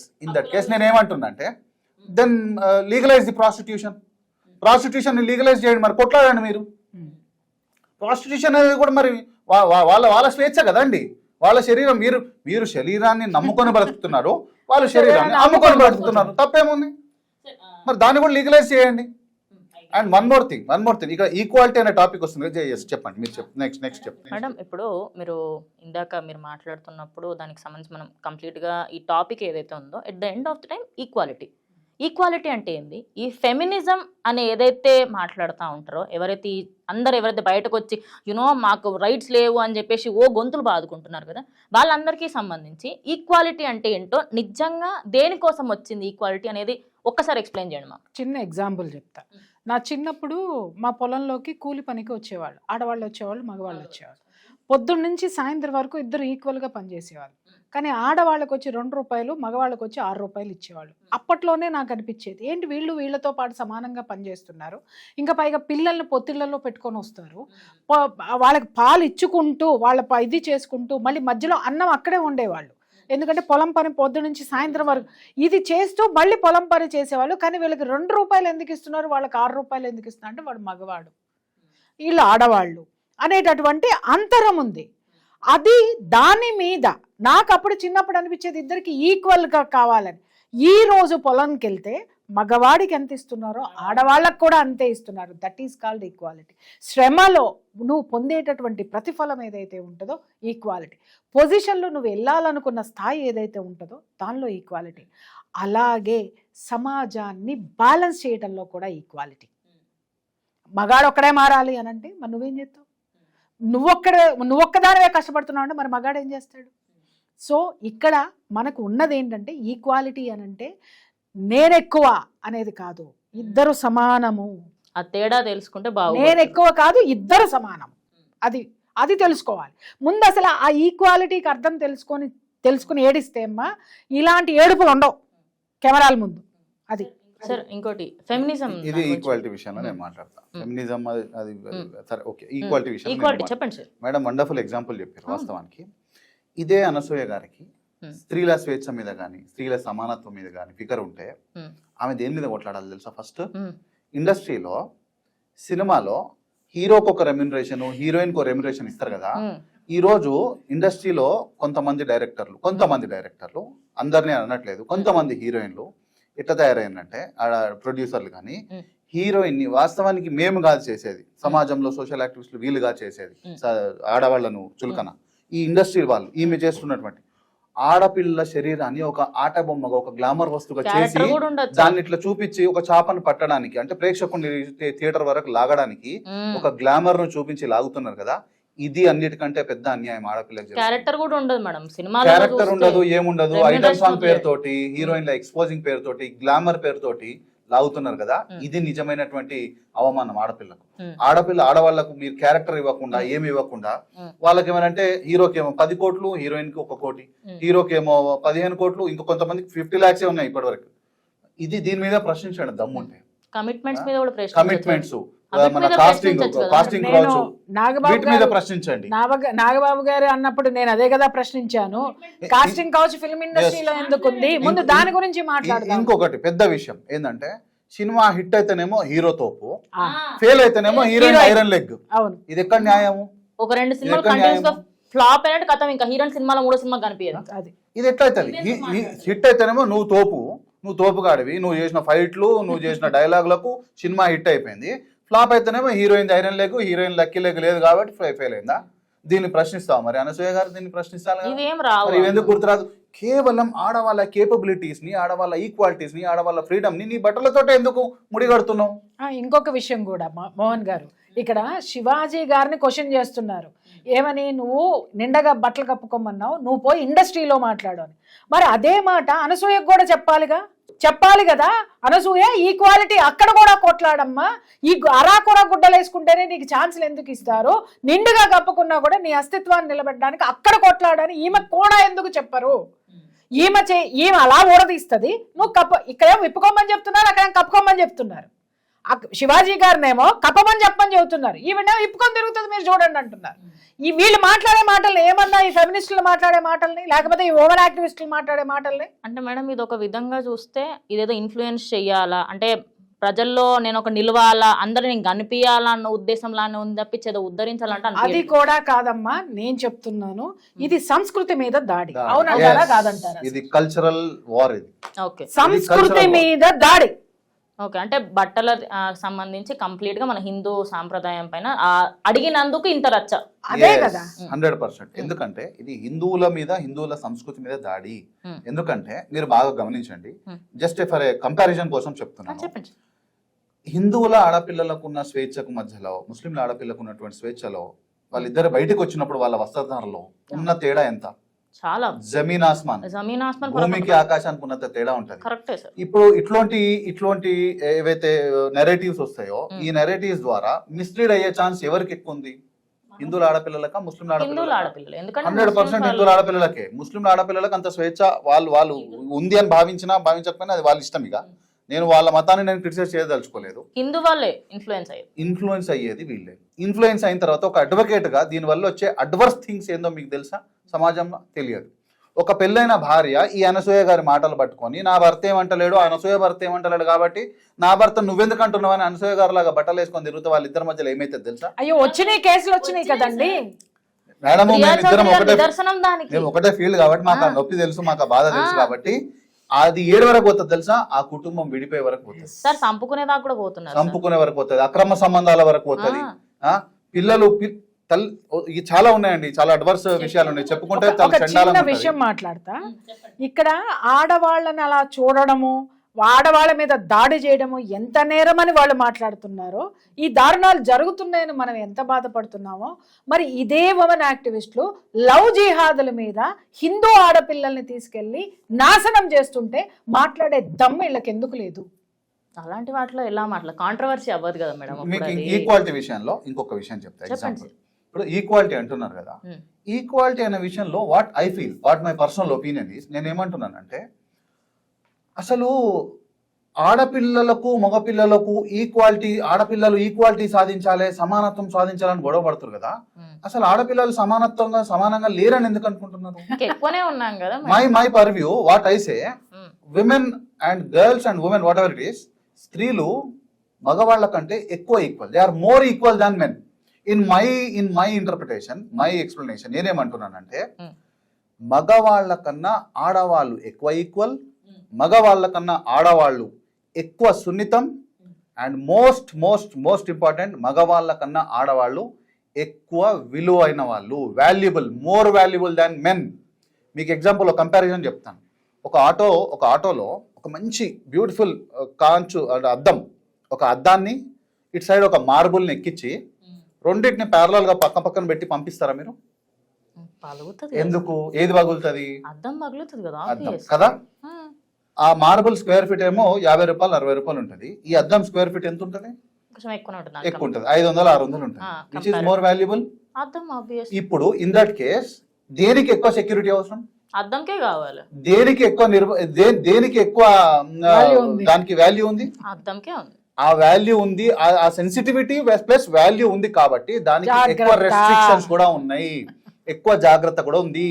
నేను ఏమంటున్నా అంటే, then legalise the prostitution legalise చేయండి, మరి కొట్లాడండి మీరు. ప్రాస్టిట్యూషన్ అనేది కూడా మరి వాళ్ళ స్వేచ్ఛ కదండి, వాళ్ళ శరీరం. మీరు శరీరాన్ని నమ్ముకొని బ్రతుకుతున్నారు, వాళ్ళు శరీరాన్ని అమ్ముకొని బ్రతుకుతున్నారు, తప్పేముంది? మరి దాన్ని కూడా లీగలైజ్ చేయండి. అండ్ వన్ మోర్ థింగ్ ఇక్కడ ఈక్వాలిటీ అనే టాపిక్ వస్తుంది. చెప్పండి మీరు, నెక్స్ట్ చెప్పండి మేడం. ఇప్పుడు మీరు ఇందాక మీరు మాట్లాడుతున్నప్పుడు దానికి సంబంధించి మనం కంప్లీట్గా ఈ టాపిక్ ఏదైతే ఉందో, at the end of the time equality అంటే ఏంది? ఈ ఫెమినిజం అని ఏదైతే మాట్లాడుతూ ఉంటారో, ఎవరైతే బయటకు వచ్చి మాకు రైట్స్ లేవు అని చెప్పేసి గొంతులు బాదుకుంటున్నారు కదా, వాళ్ళందరికీ సంబంధించి ఈక్వాలిటీ అంటే ఏంటో, నిజంగా దేనికోసం వచ్చింది ఈక్వాలిటీ అనేది ఒక్కసారి ఎక్స్ప్లెయిన్ చేయండి మాకు. చిన్న ఎగ్జాంపుల్ చెప్తా. నా చిన్నప్పుడు మా పొలంలోకి కూలి పనికి వచ్చేవాళ్ళు, ఆడవాళ్ళు వచ్చేవాళ్ళు, మగవాళ్ళు వచ్చేవాళ్ళు. పొద్దున్న నుంచి సాయంత్రం వరకు ఇద్దరు ఈక్వల్గా పనిచేసేవాళ్ళు. కానీ ఆడవాళ్ళకి వచ్చి 2 రూపాయలు, మగవాళ్ళకి వచ్చి 6 రూపాయలు ఇచ్చేవాళ్ళు. అప్పట్లోనే నాకు అనిపించేది, ఏంటి వీళ్ళతో పాటు సమానంగా పనిచేస్తున్నారు, ఇంకా పైగా పిల్లల్ని పొత్తిళ్లలో పెట్టుకొని వస్తారు, వాళ్ళకి పాలు ఇచ్చుకుంటూ వాళ్ళ ఇది చేసుకుంటూ మళ్ళీ మధ్యలో అన్నం అక్కడే ఉండేవాళ్ళు. ఎందుకంటే పొలం పని పొద్దు నుంచి సాయంత్రం వరకు ఇది చేస్తూ మళ్ళీ పొలం పని చేసేవాళ్ళు. కానీ వీళ్ళకి 2 రూపాయలు ఎందుకు ఇస్తున్నారు, వాళ్ళకి 6 రూపాయలు ఎందుకు ఇస్తున్నారు అంటే వాడు మగవాడు, వీళ్ళు ఆడవాళ్ళు అనేటటువంటి అంతరం ఉంది. అది దాని మీద నాకు అప్పుడు చిన్నప్పుడు అనిపించేది, ఇద్దరికి ఈక్వల్గా కావాలని. ఈ రోజు పొలంకి వెళ్తే మగవాడికి ఎంత ఇస్తున్నారో ఆడవాళ్ళకు కూడా అంతే ఇస్తున్నారు. That is called equality. శ్రమలో నువ్వు పొందేటటువంటి ప్రతిఫలం ఏదైతే ఉంటుందో ఈక్వాలిటీ. పొజిషన్లో నువ్వు వెళ్ళాలనుకున్న స్థాయి ఏదైతే ఉంటుందో దానిలో ఈక్వాలిటీ. అలాగే సమాజాన్ని బ్యాలెన్స్ చేయడంలో కూడా ఈక్వాలిటీ. మగాడు ఒక్కడే మారాలి అని అంటే మరి నువ్వేం చేస్తావు? నువ్వొక్కదానివే కష్టపడుతున్నావు అంటే మరి మగాడు ఏం చేస్తాడు? సో ఇక్కడ మనకు ఉన్నది ఏంటంటే ఈక్వాలిటీ అని అంటే నేనెక్కువ అనేది కాదు, ఇద్దరు సమానము. ఆ తేడా తెలుసుకుంటే బాగుంది. నేను ఎక్కువ కాదు, ఇద్దరు సమానం. అది తెలుసుకోవాలి ముందు. అసలు ఆ ఈక్వాలిటీకి అర్థం తెలుసుకుని ఏడిస్తే అమ్మా ఇలాంటి ఏడుపులు ఉండవు కెమెరాల ముందు. అది సార్. ఇంకోటి ఫెమినిజం, ఇది ఈక్వాలిటీ విషయంలో నేను మాట్లాడతా. ఫెమినిజం అది సరే, ఓకే. ఈక్వాలిటీ విషయం చెప్పండి సార్. మేడం వండర్ఫుల్ ఎగ్జాంపుల్ చెప్పారు. వాస్తవానికి ఇదే అనసూయ గారికి స్త్రీల స్వేచ్ఛ మీద కానీ స్త్రీల సమానత్వం మీద కానీ ఫికర్ ఉంటే ఆమె దేని మీద కొట్లాడాలి తెలుసా? ఫస్ట్ ఇండస్ట్రీలో సినిమాలో హీరోకి ఒక రెమ్యునరేషన్, హీరోయిన్కి ఒక రెమ్యునరేషన్ ఇస్తారు కదా. ఈ రోజు ఇండస్ట్రీలో కొంతమంది డైరెక్టర్లు అందరినీ అనట్లేదు, కొంతమంది హీరోయిన్లు ఎట్లా తయారైందంటే ఆడ ప్రొడ్యూసర్లు కానీ హీరోయిన్ ని వాస్తవానికి మేము కాదు చేసేది, సమాజంలో సోషల్ యాక్టివిస్టులు వీళ్ళు కాదు చేసేది, ఆడవాళ్లను చులకన ఈ ఇండస్ట్రీ వాళ్ళు ఈమె చేస్తున్నటువంటి ఆడపిల్ల శరీరాన్ని ఒక ఆట బొమ్మగా ఒక గ్లామర్ వస్తువుగా చేసి దాన్ని ఇట్లా చూపించి ఒక చాపను పట్టడానికి అంటే ప్రేక్షకుని థియేటర్ వరకు లాగడానికి ఒక గ్లామర్ ను చూపించి లాగుతున్నారు కదా. ఇది అన్నిటికంటే పెద్ద అన్యాయం ఆడపిల్లకి. క్యారెక్టర్ కూడా ఉండదు మేడం, సినిమా క్యారెక్టర్ ఉండదు, ఏముండదు, ఐటమ్ సాంగ్ పేరుతోటి హీరోయిన్ల ఎక్స్పోజింగ్ పేరుతోటి గ్లామర్ పేరుతోటి లాగుతున్నారు కదా. ఇది నిజమైనటువంటి అవమానం ఆడపిల్లకు. ఆడవాళ్లకు మీరు క్యారెక్టర్ ఇవ్వకుండా ఏమి ఇవ్వకుండా వాళ్ళకి ఏమనంటే హీరోకి ఏమో 10 కోట్లు, హీరోయిన్ కి 1 కోటి, హీరోకి ఏమో 15 కోట్లు, ఇంకో కొంతమందికి 50 lakhs ఉన్నాయి ఇప్పటి వరకు. ఇది దీని మీద ప్రశ్నించండి దమ్ముంటే. కమిట్మెంట్స్ మీద కూడా కమిట్మెంట్స్ మన కాస్టింగ్ కావచ్చు వీటి మీద ప్రశ్నించండి. నాగబాబు గారు అన్నప్పుడు నేను అదే కదా ప్రశ్నించాను, కాస్టింగ్ కావచ్చు ఫిల్మ్ ఇండస్ట్రీలో ఎందుకు ఉంది, ముందు దాని గురించి మాట్లాడదాం. ఇంకొకటి పెద్ద విషయం ఏంటంటే సినిమా హిట్ అయితేనేమో హీరో తోపు, ఫెయిల్ అయితేనేమో హీరోయిన్ ఐరన్ లెగ్. అవును, ఇది ఎక్కడ న్యాయము? ఒక 2 సినిమాలు కంటిన్యూస్ గా ఫ్లాప్ అయినట్టు కథ, ఇంకా హీరోయిన్ సినిమాలో 3వ సినిమా కనిపించదు. అది ఇది ఎట్లా అవుతుంది? హిట్ అయితేనేమో నువ్వు తోపుగాడివి, నువ్వు చేసిన ఫైట్లు, నువ్వు చేసిన డైలాగులకు సినిమా హిట్ అయిపోయింది. ఫ్లాప్ అయితేనేమో heroine iron leg, heroine lucky leg లేదు కాబట్టి ఫెయిల్ అయిందా? దీన్ని ప్రశ్నిస్తావు మరి అనసూయ గారు, దీన్ని ప్రశ్నిస్తాను. ఎందుకు గుర్తురాదు? కేవలం ఆడవాళ్ళ కేపబిలిటీస్ ని, ఆడవాళ్ళ ఈక్వాలిటీస్ ని, ఆడవాళ్ళ ఫ్రీడమ్ ని నీ బట్టలతోటే ఎందుకు ముడిగడుతున్నావు? ఇంకొక విషయం కూడా మోహన్ గారు, ఇక్కడ శివాజీ గారిని క్వశ్చన్ చేస్తున్నారు. ఏమని? నువ్వు నిండగా బట్టలు కప్పుకోమన్నావు, నువ్వు పోయి ఇండస్ట్రీలో మాట్లాడు అని. మరి అదే మాట అనసూయకు కూడా చెప్పాలి కదా. అనసూయ ఈక్వాలిటీ అక్కడ కూడా కొట్లాడమ్మా, ఈ అరాకొర గుడ్డలు వేసుకుంటేనే నీకు ఛాన్సులు ఎందుకు ఇస్తారు, నిండుగా కప్పుకున్నా కూడా నీ అస్తిత్వాన్ని నిలబెట్టడానికి అక్కడ కొట్లాడని ఈమె కూడా ఎందుకు చెప్పరు? ఈమె అలా ఊరదీస్తుంది, నువ్వు ఇక్కడేమో విప్పుకోమని చెప్తున్నారు, అక్కడేమో కప్పుకోమని చెప్తున్నారు. శివాజీ గారినేమో కప్పమని చెప్పని చెబుతున్నారు, ఈవిడేమో ఇప్పుకొని తిరుగుతుంది మీరు చూడండి అంటున్నారు. వీళ్ళు మాట్లాడే మాటల్ని ఏమన్నా ఈ ఫెమినిస్టులు మాట్లాడే మాటల్ని, లేకపోతే ఈ ఓవర్ యాక్టివిస్టులు మాట్లాడే మాటల్ని అంటే మేడం ఇది ఒక విధంగా చూస్తే ఇదేదో ఇన్ఫ్లుయెన్స్ చెయ్యాలా అంటే ప్రజల్లో నేను ఒక నిలవాలా, అందరు నేను కనిపించాలా అన్న ఉద్దేశంలానే ఉంది తప్పించి ఏదో ఉద్ధరించాలంటే అది కూడా కాదమ్మా. నేను చెప్తున్నాను ఇది సంస్కృతి మీద దాడి. అవునంటారా కాదంటారా? ఇది కల్చరల్ వార్. ఇది ఓకే, సంస్కృతి మీద దాడి. ఓకే, అంటే బట్టల సంబంధించి కంప్లీట్ గా మన హిందూ సాంప్రదాయం పైన అడిగినందుకు ఇంత రచ్చ. అదే కదా 100%. ఎందుకంటే ఇది హిందువుల మీద, హిందువుల సంస్కృతి మీద దాడి. ఎందుకంటే మీరు బాగా గమనించండి, జస్ట్ ఫర్ ఏ కంపారిజన్ కోసం చెప్తున్నాను. చెప్పండి. హిందువుల ఆడపిల్లలకు ఉన్న స్వేచ్ఛకు మధ్యలో ముస్లింల ఆడపిల్లకు ఉన్నటువంటి స్వేచ్ఛలో వాళ్ళిద్దరు బయటకు వచ్చినప్పుడు వాళ్ళ వస్త్రధారణలో ఉన్న తేడా ఎంత? చాలా జమీన్ ఆస్మాన్, భూమికి ఆకాశానికి ఉన్నంత తేడా ఉంటది. ఇప్పుడు ఇట్లాంటి ఏవైతే నెరేటివ్స్ వస్తాయో ఈ నెరేటివ్స్ ద్వారా మిస్లీడ్ అయ్యే ఛాన్స్ ఎవరికి ఎక్కువ ఉంది? హిందువుల ఆడపిల్లలక, ముస్లిం ఆడపిల్లలకి? 100% హిందువుల ఆడపిల్లలకే. ముస్లిం ఆడపిల్లలకు అంత స్వేచ్ఛ వాళ్ళు ఉంది అని భావించకపోయినా అది వాళ్ళ ఇష్టం. ఇక నేను వాళ్ళ మతాన్ని నేను క్రిటిసైజ్ చేయదలుచుకోలేదు. హిందూ వాళ్ళే ఇన్ఫ్లుయెన్స్ అయ్యేది వీళ్ళే. ఇన్ఫ్లుయెన్స్ అయిన తర్వాత ఒక అడ్వకేట్ గా దీని వల్ల వచ్చే అడ్వర్స్ థింగ్స్ ఏందో మీకు తెలుసా? సమాజంలో తెలియదు. ఒక పెళ్ళైన భార్య ఈ అనసూయ గారి మాటలు పట్టుకొని నా భర్త ఏమంటలేడు, అనసూయ భర్త ఏమంటలేడు కాబట్టి నా భర్త నువ్వెందుకు అంటున్నావు అని అనసూయ గారు లాగా బట్టలు వేసుకొని తిరుగుతూ వాళ్ళిద్దరి మధ్యలో ఏమైతే తెలుసా? అయ్యో వచ్చినాయి, కేసులు వచ్చినాయి కదండి మేడం. మేము ఒకటే ఫీల్డ్ కాబట్టి మాకు ఆ నొప్పి తెలుసు, మాకు ఆ బాధ తెలుసు కాబట్టి అది 7 వరకు పోతుంది తెలుసా? ఆ కుటుంబం విడిపోయే వరకు పోతుంది, సంపుకునే వరకు పోతుంది, అక్రమ సంబంధాల వరకు పోతుంది. పిల్లలు చాలా ఉన్నాయండి, చాలా అడ్వర్స్ విషయాలు ఉన్నాయి, చెప్పుకుంటే చిన్న విషయం మాట్లాడతా. ఇక్కడ ఆడవాళ్ళని అలా చూడడము, ఆడవాళ్ళ మీద దాడి చేయడము ఎంత నేరమని వాళ్ళు మాట్లాడుతున్నారో, ఈ దారుణాలు జరుగుతున్నాయని మనం ఎంత బాధపడుతున్నామో, మరి ఇదే ఉమెన్ యాక్టివిస్టులు లవ్ జిహాదుల మీద హిందూ ఆడపిల్లల్ని తీసుకెళ్లి నాశనం చేస్తుంటే మాట్లాడే దమ్ము వీళ్ళకి ఎందుకు లేదు? అలాంటి వాటిలో ఎలా కాంట్రవర్సీ అవ్వదు కదా మేడం. మీకు ఈక్వాలిటీ విషయంలో ఇంకొక విషయం చెప్తా. ఎగ్జాంపుల్, ఇప్పుడు ఈక్వాలిటీ అంటున్నారు కదా, ఈక్వాలిటీ అనే విషయంలో what I feel, what my personal opinion is, నేను ఏమంటున్నానంటే అసలు ఆడపిల్లలకు మగపిల్లలకు ఈక్వాలిటీ, ఆడపిల్లలు ఈక్వాలిటీ సాధించాలి, సమానత్వం సాధించాలని గొడవ పడుతున్నారు కదా. అసలు ఆడపిల్లలు సమానంగా లేరని ఎందుకు అనుకుంటున్నారు? My purview what I say, women and girls and women whatever it is, స్త్రీలు మగవాళ్ళ కంటే ఎక్కువ equal, they are more equal than men. In my interpretation, my explanation నేనేమంటున్నానంటే మగవాళ్ళ కన్నా ఆడవాళ్ళు ఎక్కువ ఈక్వల్, మగవాళ్ళ కన్నా ఆడవాళ్ళు ఎక్కువ సున్నితం and most most most important, మగవాళ్ళ కన్నా ఆడవాళ్ళు ఎక్కువ విలువైన వాళ్ళు, valuable, more valuable than men. మీకు ఎగ్జాంపుల్ ఒక కంపారిజన్ చెప్తాను. ఒక ఆటోలో ఒక మంచి బ్యూటిఫుల్ కాంచు అద్దం, ఒక అద్దాన్ని ఇటు సైడ్ ఒక మార్బుల్ని ఎక్కించి రెండింటిని ప్యారలల్ గా పక్క పక్కన పెట్టి పంపిస్తారా మీరు? ఎందుకు? ఏది పగులుతుంది? అద్దం పగులుతుంది కదా, అద్దం కదా. ఆ మార్బుల్ స్క్వేర్ ఫీట్ ఏమో 50 రూపాయలు 60 రూపాయలు ఉంటుంది. ఈ అద్దం స్క్వేర్ ఫీట్ ఎంత ఉంటుంది? ఎక్కువ ఉంటుంది, 500-600 ఉంటుంది. Which is more valuable? ఇప్పుడు ఇన్ దట్ కేస్ దేనికి ఎక్కువ సెక్యూరిటీ అవసరం? అద్దంకే కావాలి. దేనికి ఎక్కువ దేనికి ఎక్కువ దానికి వాల్యూ ఉంది? అద్దంకే ఉంది. ఆ వాల్యూ ఉంది, ఆ సెన్సిటివిటీ ప్లస్ వాల్యూ ఉంది కాబట్టి దానికి ఎక్కువ రెస్ట్రిక్షన్స్ కూడా ఉన్నాయి, ఎక్కువ జాగ్రత్త కూడా ఉంది.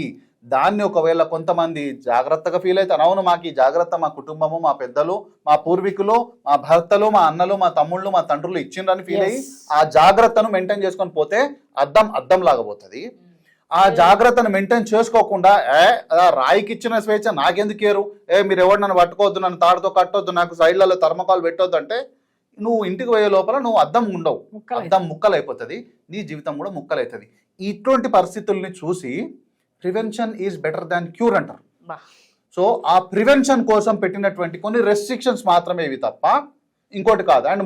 దాన్ని ఒకవేళ కొంతమంది జాగ్రత్తగా ఫీల్ అవుతారు, అవును మాకు ఈ జాగ్రత్త మా కుటుంబము, మా పెద్దలు, మా పూర్వీకులు, మా భర్తలు, మా అన్నలు, మా తమ్ముళ్ళు, మా తండ్రులు ఇచ్చిండ్రని ఫీల్ అయ్యి ఆ జాగ్రత్తను మెయింటైన్ చేసుకొని పోతే అద్దం లాగా పోతుంది. ఆ జాగ్రత్తను మెయింటైన్ చేసుకోకుండా రాయికి ఇచ్చిన స్వేచ్ఛ నాకెందుకు కేరు, మీరు ఎవరు నన్ను పట్టుకోవద్దు, నన్ను తాడుతో కట్టొద్దు, నాకు సైడ్లలో థర్మకాల్ పెట్టొద్దు అంటే నువ్వు ఇంటికి పోయే లోపల నువ్వు అద్దం ఉండవు, అద్దం ముక్కలు అయిపోతుంది, నీ జీవితం కూడా ముక్కలు అవుతుంది. ఇటువంటి పరిస్థితుల్ని చూసి prevention is better than cure అంటారు. సో ఆ ప్రివెన్షన్ కోసం పెట్టినటువంటి కొన్ని రెస్ట్రిక్షన్స్ మాత్రమే ఇవి తప్ప ఇంకోటి కాదు. And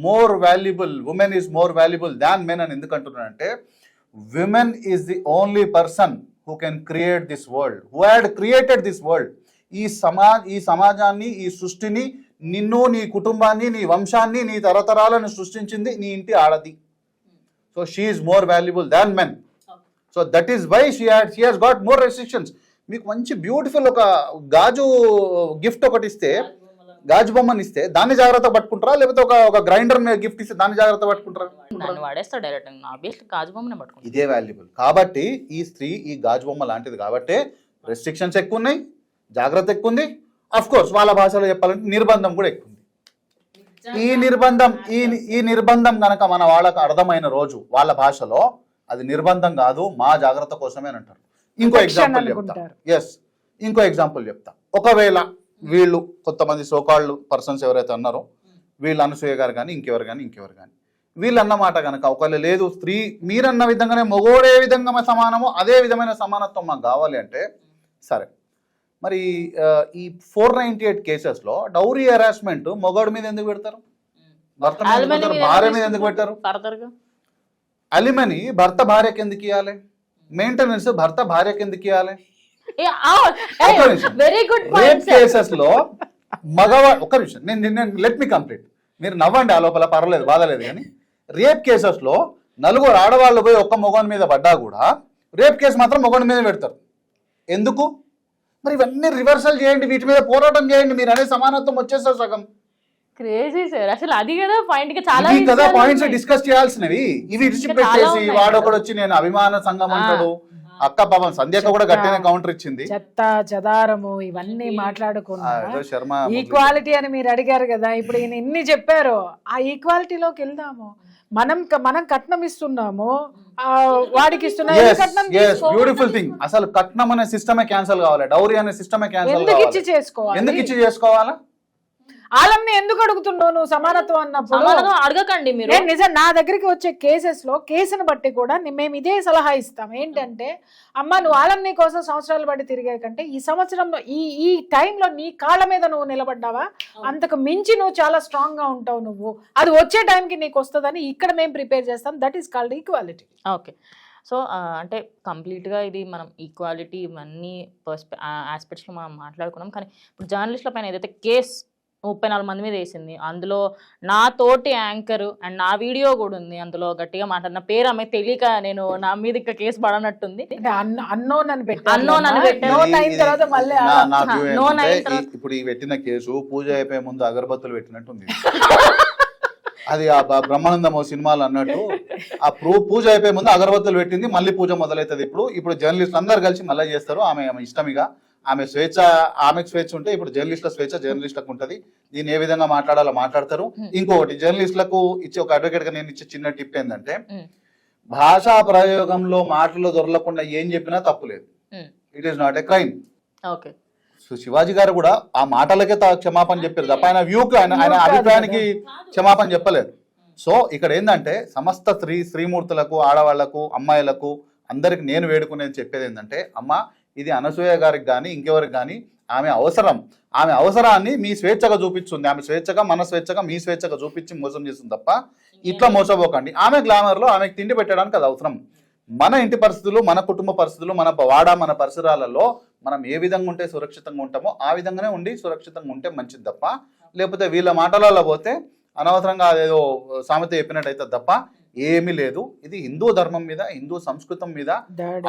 more valuable, women is more valuable than men అని ఎందుకు అంటున్నానంటే women is the only person who can create this world, who had created this world. ఈ సమాజాన్ని, ఈ సృష్టిని, నిన్ను, నీ కుటుంబాన్ని, నీ వంశాన్ని, నీ తరతరాలను సృష్టించింది నీ ఇంటి ఆడది. So she is more valuable than men. So that is why she has got more restrictions. మీకు మంచి బ్యూటిఫుల్ ఒక గాజు గిఫ్ట్ ఒకటి ఇస్తే, గాజు బొమ్మని ఇస్తే దాన్ని జాగ్రత్త పట్టుకుంటారా, లేకపోతే ఒక గ్రైండర్ గిఫ్ట్ ఇస్తే దాన్ని జాగ్రత్త పట్టుకుంటారా? ఇదే వాల్యుబుల్. కాబట్టి ఈ స్త్రీ ఈ గాజు బొమ్మ లాంటిది కాబట్టి రెస్ట్రిక్షన్స్ ఎక్కువ ఉన్నాయి, జాగ్రత్త ఎక్కువ ఉంది. అఫ్ కోర్స్ వాళ్ళ భాషలో చెప్పాలంటే నిర్బంధం కూడా ఎక్కువ ఉంది. ఈ నిర్బంధం గనక మన వాళ్ళకు అర్థమైన రోజు వాళ్ళ భాషలో అది నిర్బంధం కాదు, మా జాగ్రత్త కోసమే అని అంటారు. ఇంకో ఎగ్జాంపుల్ చెప్తా. ఒకవేళ వీళ్ళు కొంతమంది సోకాళ్ళు పర్సన్స్ ఎవరైతే అన్నారో వీళ్ళు అనసూయ గారు కానీ ఇంకెవరు కానీ వీళ్ళు అన్నమాట కనుక ఒకవేళ లేదు, స్త్రీ మీరన్న విధంగానే మగోడే విధంగా సమానము, అదే విధమైన సమానత్వం మాకు కావాలి అంటే సరే. మరి ఈ 498 కేసెస్లో డౌరీ హెరాస్మెంట్ మొగోడి మీద ఎందుకు పెడతారు? భర్త మీద, భార్య మీద ఎందుకు పెట్టారు? అలిమనీ భర్త భార్యకి ఎందుకు ఇవ్వాలి? మెయింటెనెన్స్ భర్త భార్యకి ఎందుకు ఇవ్వాలి? రేప్ కేసెస్ లో మగవాడు, ఒక్క నిమిషం, నేను లెట్ మీ కంప్లీట్, మీరు నవ్వండి ఆ లోపల, పర్వాలేదు, బాధలేదు. కానీ రేప్ కేసెస్ లో 4 ఆడవాళ్ళు పోయి ఒక్క మొగోని మీద పడ్డా కూడా రేప్ కేసు మాత్రం మొగోని మీద పెడతారు. ఎందుకు? మరి ఇవన్నీ రివర్సల్ చేయండి, వీటి మీద పోరాటం చేయండి, మీరు అనే సమానత్వం వచ్చేస్తారు సగం. క్రేజీ సార్, అసలు అది కదా పాయింట్ కి చాలా కదా పాయింట్స్ డిస్కస్ చేయాల్సినవి. ఇవి విడిచిపెట్టేసి వాడొకడు వచ్చి నేను అభిమాన సంఘం అంటాడు. అక్క పాపం సంధ్యక కూడా గట్టిన కౌంటర్ ఇచ్చింది. చెత్త చెదారము ఇవన్నీ మాట్లాడుకున్నా ఈక్వాలిటీ అని మీరు అడిగారు కదా, ఇప్పుడు ఈయన ఇన్ని చెప్పారు. ఆ ఈక్వాలిటీలోకి వెళ్దాము. మనం కట్నం ఇస్తున్నాము, వాడికి ఇస్తున్నాము. Beautiful thing. అసలు కట్నం అనే సిస్టమే క్యాన్సల్ కావాలి, డౌరీ అనే సిస్టమే క్యాన్సల్ ఎందుకు ఇచ్చి చేసుకోవాలా? వాళ్ళని ఎందుకు అడుగుతున్నావు నువ్వు సమానత్వం అన్నప్పుడు? అడగకండి మీరు. నిజం, నా దగ్గరికి వచ్చే కేసుని బట్టి కూడా మేము ఇదే సలహా ఇస్తాం. ఏంటంటే అమ్మ, నువ్వు వాళ్ళని కోసం సంవత్సరాలు బట్టి తిరిగే కంటే ఈ సంవత్సరంలో ఈ టైంలో నీ కాళ్ళ మీద నువ్వు నిలబడ్డావా, అంతకు మించి నువ్వు చాలా స్ట్రాంగ్ గా ఉంటావు. నువ్వు అది వచ్చే టైంకి నీకు వస్తుందని ఇక్కడ మేము ప్రిపేర్ చేస్తాం. That is called equality. Okay. So అంటే కంప్లీట్గా ఇది మనం ఈక్వాలిటీ ఇవన్నీ ఆస్పెక్ట్స్లో మనం మాట్లాడుకున్నాం. కానీ ఇప్పుడు జర్నలిస్టుల పైన ఏదైతే కేసు 34 మంది మీద వేసింది, అందులో నా తోటి యాంకర్ అండ్ నా వీడియో కూడా ఉంది, అందులో గట్టిగా మాట్లాడిన పేరు ఆమె తెలియక నేను నా మీద ఇంకా కేసు పడనట్టుంది. ఇప్పుడు ఈ పెట్టిన కేసు పూజ అయిపోయే ముందు అగరబత్తులు పెట్టినట్టుంది. అది ఆ బ్రహ్మానందం సినిమాలు అన్నట్టు ఆ పూజ అయిపోయే ముందు అగరబత్తులు పెట్టింది, మళ్ళీ పూజ మొదలవుతుంది. ఇప్పుడు జర్నలిస్టులు అందరు కలిసి మళ్ళీ చేస్తారు. ఆమె ఇష్టమిగా ఆమె స్వేచ్ఛ, ఆమెకు స్వేచ్ఛ ఉంటే ఇప్పుడు జర్నలిస్టుల స్వేచ్ఛ జర్నలిస్టులకు ఉంటుంది. దీన్ని ఏ విధంగా మాట్లాడాలో మాట్లాడతారు. ఇంకొకటి జర్నలిస్టులకు ఇచ్చే ఒక అడ్వకేట్ గా నేను ఇచ్చే చిన్న టిప్ ఏంటంటే, భాషా ప్రయోగంలో మాటలు దొరలకుండా ఏం చెప్పినా తప్పులేదు. It is not a crime. So Shivaji గారు కూడా ఆ మాటలకే క్షమాపణ చెప్పారు తప్ప ఆయన వ్యూకి ఆయన View కాదు అభిప్రాయానికి కదా. క్షమాపణ చెప్పలేదు. సో ఇక్కడ ఏంటంటే సమస్త శ్రీమూర్తులకు, ఆడవాళ్లకు, అమ్మాయిలకు అందరికి నేను వేడుకునేది చెప్పేది ఏంటంటే, అమ్మ ఇది అనసూయ గారికి కానీ ఇంకెవరికి కానీ ఆమె అవసరాన్ని మీ స్వేచ్ఛగా చూపించింది. ఆమె స్వేచ్ఛగా, మన స్వేచ్ఛగా, మీ స్వేచ్ఛగా చూపించి మోసం చేస్తుంది తప్ప ఇట్లా మోసపోకండి. ఆమె గ్లామర్లో ఆమెకు తిండి పెట్టడానికి అది అవసరం. మన ఇంటి పరిస్థితులు, మన కుటుంబ పరిస్థితులు, మన మన పరిసరాలలో మనం ఏ విధంగా ఉంటే సురక్షితంగా ఉంటామో ఆ విధంగానే ఉండి సురక్షితంగా ఉంటే మంచిది తప్ప, లేకపోతే వీళ్ళ మాటలలో పోతే అనవసరంగా అదేదో సామెత చెప్పినట్టయితే తప్ప ఏమీ లేదు. ఇది హిందూ ధర్మం మీద, హిందూ సంస్కృతం మీద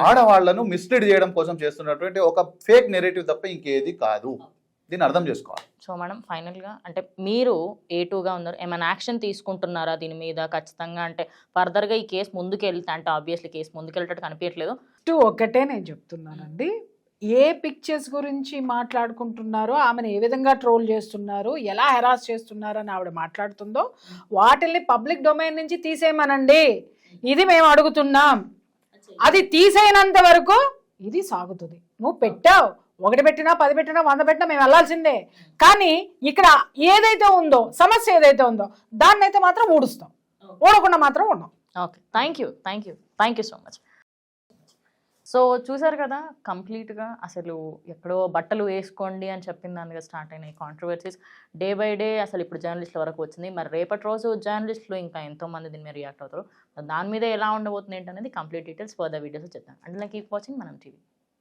ఆడవాళ్లను మిస్లీడ్ చేయడం కోసం చేస్తున్నటువంటి ఒక ఫేక్ నెరేటివ్ తప్ప ఇంకేది కాదు. దీన్ని అర్థం చేసుకోవాలి. సో మేడం ఫైనల్గా అంటే మీరు A2గా ఉన్నారు, ఏమైనా యాక్షన్ తీసుకుంటున్నారా దీని మీద ఖచ్చితంగా? అంటే ఫర్దర్గా ఈ కేసు ముందుకు వెళ్తే, అంటే ఆబ్వియస్లీ కేసు ముందుకు వెళ్ళేటట్టు కనిపించట్లేదు. ఒకటే నేను చెప్తున్నానండి, ఏ పిక్చర్స్ గురించి మాట్లాడుకుంటున్నారో, ఆమెను ఏ విధంగా ట్రోల్ చేస్తున్నారు, ఎలా హెరాస్ చేస్తున్నారు అని ఆవిడ మాట్లాడుతుందో వాటిల్ని పబ్లిక్ డొమైన్ నుంచి తీసేయమనండి. ఇది మేము అడుగుతున్నాం. అది తీసేయనంత వరకు ఇది సాగుతుంది. నువ్వు పెట్టావు, 1 పెట్టినా 10 పెట్టినా 100 పెట్టినా మేము వెళ్ళాల్సిందే. కానీ ఇక్కడ ఏదైతే ఉందో, సమస్య ఏదైతే ఉందో దాన్ని అయితే మాత్రం ఊడుస్తాం, ఊడకుండా మాత్రం ఉన్నాం. Okay, thank you so much. So చూసారు కదా, కంప్లీట్గా అసలు ఎక్కడో బట్టలు వేసుకోండి అని చెప్పిన దానిగా స్టార్ట్ అయినాయి కాంట్రవర్సీస్. డే బై డే అసలు ఇప్పుడు జర్నలిస్టుల వరకు వచ్చింది. మరి రేపటి రోజు జర్నలిస్టులు ఇంకా ఎంతోమంది దీని మీద రియాక్ట్ అవుతారు, దాని మీద ఎలా ఉండబోతుంది ఏంటనేది కంప్లీట్ డీటెయిల్స్ ఫర్దర్ వీడియోస్ చెప్తాను. అంటే కీప్ వాచింగ్ మనం టీవీ.